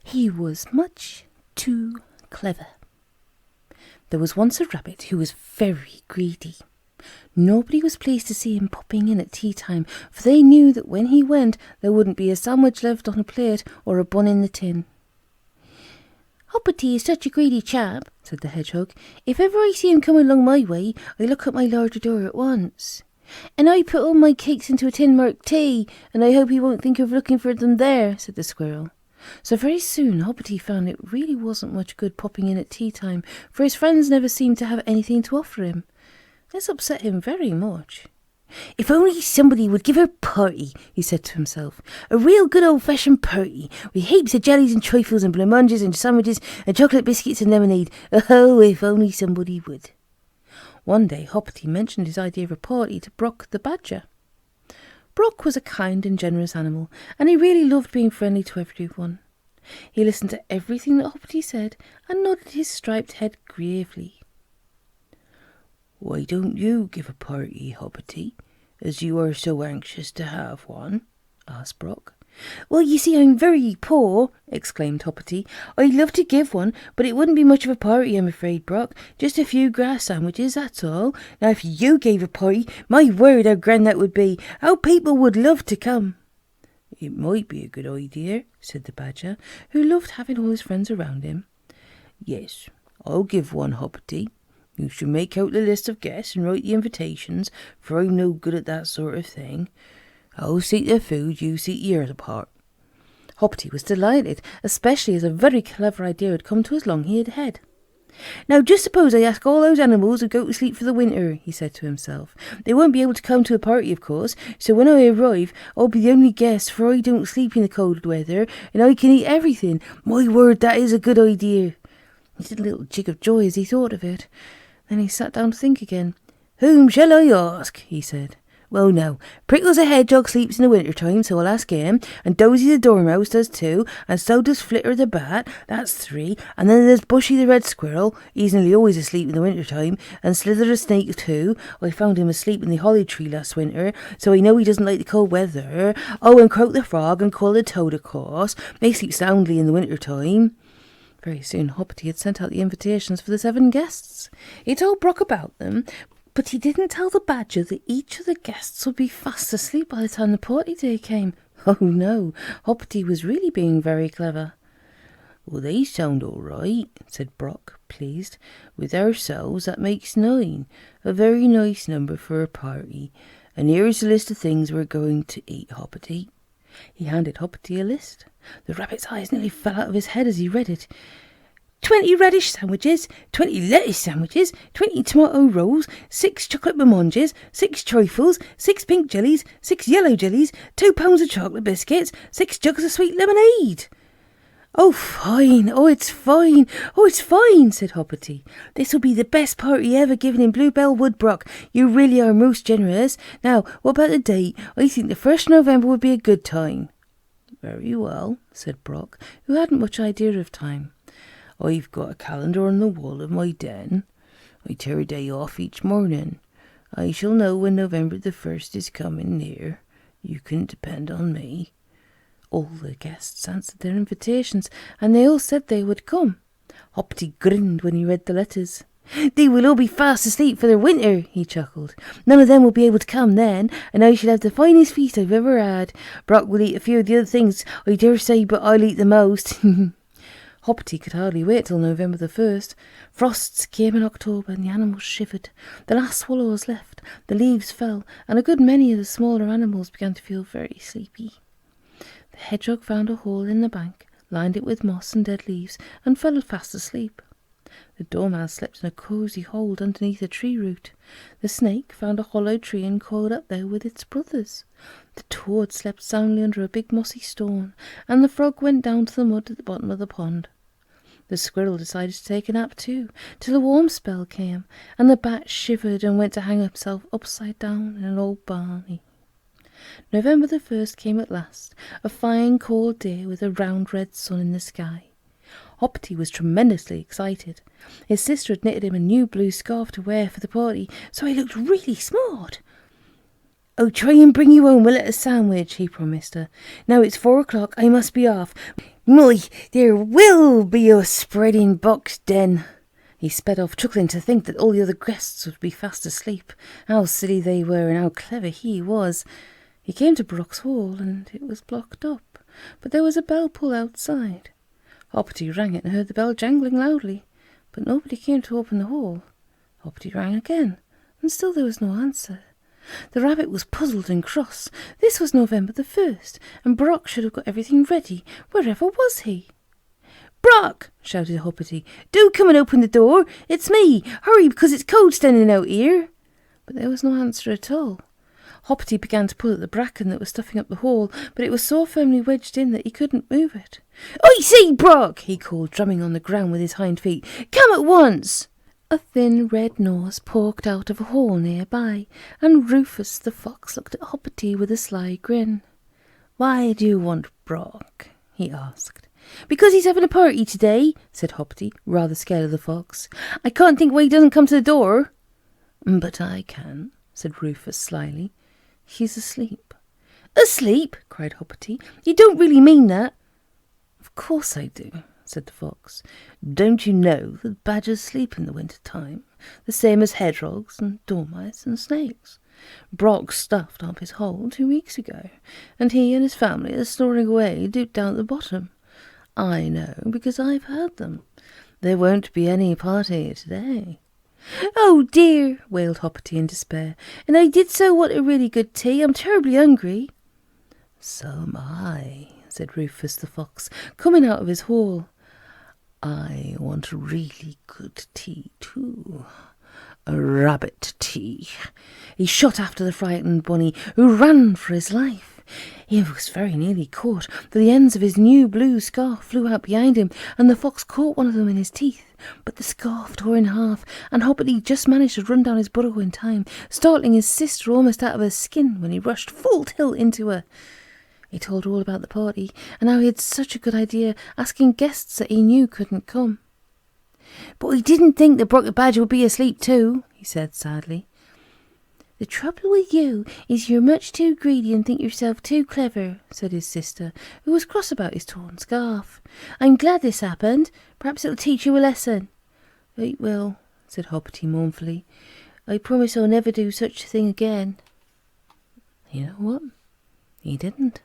He was much too clever. There was once a rabbit who was very greedy. Nobody was pleased to see him popping in at tea time, for they knew that when he went there wouldn't be a sandwich left on a plate or a bun in the tin. "Hoppity is such a greedy chap," said the hedgehog. "If ever I see him come along my way, I look at my larder door at once. And I put all my cakes into a tin marked tea, and I hope he won't think of looking for them there," said the squirrel. So very soon Hoppity found it really wasn't much good popping in at tea time, for his friends never seemed to have anything to offer him. This upset him very much. "If only somebody would give a party," he said to himself. "A real good old-fashioned party, with heaps of jellies and trifles and blancmanges and sandwiches and chocolate biscuits and lemonade. Oh, if only somebody would." One day Hoppity mentioned his idea of a party to Brock the badger. Brock was a kind and generous animal, and he really loved being friendly to everyone. He listened to everything that Hoppity said and nodded his striped head gravely. "Why don't you give a party, Hoppity, as you are so anxious to have one?" asked Brock. "Well, you see, I'm very poor," exclaimed Hoppity. "I'd love to give one, but it wouldn't be much of a party, I'm afraid, Brock. Just a few grass sandwiches, that's all. Now, if you gave a party, my word, how grand that would be. How people would love to come." "It might be a good idea," said the badger, who loved having all his friends around him. "Yes, I'll give one, Hoppity. You should make out the list of guests and write the invitations, for I'm no good at that sort of thing. I'll see to the food, you see to your other part." Hoppity was delighted, especially as a very clever idea had come to his long-eared head. "Now just suppose I ask all those animals to go to sleep for the winter," he said to himself. "They won't be able to come to a party, of course, so when I arrive, I'll be the only guest, for I don't sleep in the cold weather, and I can eat everything. My word, that is a good idea." He did a little jig of joy as he thought of it. Then he sat down to think again. "Whom shall I ask?" he said. "Well, now, Prickles the Hedgehog sleeps in the winter time, so I'll ask him, and Dozy the Dormouse does too, and so does Flitter the Bat, that's 3, and then there's Bushy the Red Squirrel, he's nearly always asleep in the winter time, and Slither the Snake too, I found him asleep in the holly tree last winter, so I know he doesn't like the cold weather. Oh, and Croak the Frog and Call the Toad, of course, they sleep soundly in the winter time." Very soon Hoppity had sent out the invitations for the 7 guests. He told Brock about them, but he didn't tell the badger that each of the guests would be fast asleep by the time the party day came. Oh no, Hoppity was really being very clever. "Well, they sound all right," said Brock, pleased. "With ourselves, that makes 9, a very nice number for a party. And here's the list of things we're going to eat, Hoppity." He handed Hoppity a list. The rabbit's eyes nearly fell out of his head as he read it. 20 radish sandwiches, 20 lettuce sandwiches, 20 tomato rolls, 6 chocolate blancmanges, 6 trifles, 6 pink jellies, 6 yellow jellies, 2 pounds of chocolate biscuits, 6 jugs of sweet lemonade. "Oh, fine! Oh, it's fine! Oh, it's fine!" said Hoppity. "This will be the best party ever given in Bluebell Wood, Brock. You really are most generous. Now, what about the date? I think the 1st of November would be a good time." "Very well," said Brock, who hadn't much idea of time. "I've got a calendar on the wall of my den. I tear a day off each morning. I shall know when November the 1st is coming near. You can depend on me." All the guests answered their invitations, and they all said they would come. Hoppity grinned when he read the letters. "They will all be fast asleep for their winter," he chuckled. "None of them will be able to come then, and I shall have the finest feast I've ever had. Brock will eat a few of the other things, I dare say, but I'll eat the most." Hoppity could hardly wait till November the 1st. Frosts came in October, and the animals shivered. The last swallows left, the leaves fell, and a good many of the smaller animals began to feel very sleepy. The hedgehog found a hole in the bank, lined it with moss and dead leaves, and fell fast asleep. The dormouse slept in a cosy hole underneath a tree root. The snake found a hollow tree and coiled up there with its brothers. The toad slept soundly under a big mossy stone, and the frog went down to the mud at the bottom of the pond. The squirrel decided to take a nap too, till a warm spell came, and the bat shivered and went to hang himself upside down in an old barney. November the 1st came at last, a fine cold day with a round red sun in the sky. Hoppity was tremendously excited. His sister had knitted him a new blue scarf to wear for the party, so he looked really smart. "Oh, try and bring you home a little sandwich," he promised her. "Now it's 4 o'clock. I must be off. My, there will be a spreading box den." He sped off, chuckling to think that all the other guests would be fast asleep. How silly they were, and how clever he was. He came to Brock's hall, and it was blocked up, but there was a bell pull outside. Hoppity rang it and heard the bell jangling loudly, but nobody came to open the hall. Hoppity rang again, and still there was no answer. The rabbit was puzzled and cross. This was November the 1st, and Brock should have got everything ready. Wherever was he? "Brock!" shouted Hoppity. "Do come and open the door. It's me. Hurry, because it's cold standing out here." But there was no answer at all. Hoppity began to pull at the bracken that was stuffing up the hall, but it was so firmly wedged in that he couldn't move it. "I say, Brock!" he called, drumming on the ground with his hind feet. "Come at once!" A thin red nose poked out of a hole nearby, and Rufus the fox looked at Hoppity with a sly grin. "Why do you want Brock?" he asked. "Because he's having a party today," said Hoppity, rather scared of the fox. "I can't think why he doesn't come to the door." "But I can," said Rufus slyly. "He's asleep." "Asleep?" cried Hoppity. "You don't really mean that?" "Of course I do," said the fox. "Don't you know that badgers sleep in the winter time, the same as hedgehogs and dormice and snakes? Brock stuffed up his hole 2 weeks ago, and he and his family are snoring away deep down at the bottom. I know, because I've heard them. There won't be any party today." "Oh dear," wailed Hoppity in despair, "and I did so want a really good tea. I'm terribly hungry." "So am I," said Rufus the fox, coming out of his hole. "I want a really good tea too. A rabbit tea." He shot after the frightened bunny, who ran for his life. He was very nearly caught, for the ends of his new blue scarf flew out behind him, and the fox caught one of them in his teeth. But the scarf tore in half, and Hoppity just managed to run down his burrow in time, startling his sister almost out of her skin when he rushed full tilt into her. He told her all about the party, and how he had such a good idea, asking guests that he knew couldn't come. "But I didn't think that Brock the Badger would be asleep too," he said sadly. "The trouble with you is you're much too greedy and think yourself too clever," said his sister, who was cross about his torn scarf. "I'm glad this happened. Perhaps it'll teach you a lesson." "It will," said Hoppity mournfully. "I promise I'll never do such a thing again." You know what? He didn't.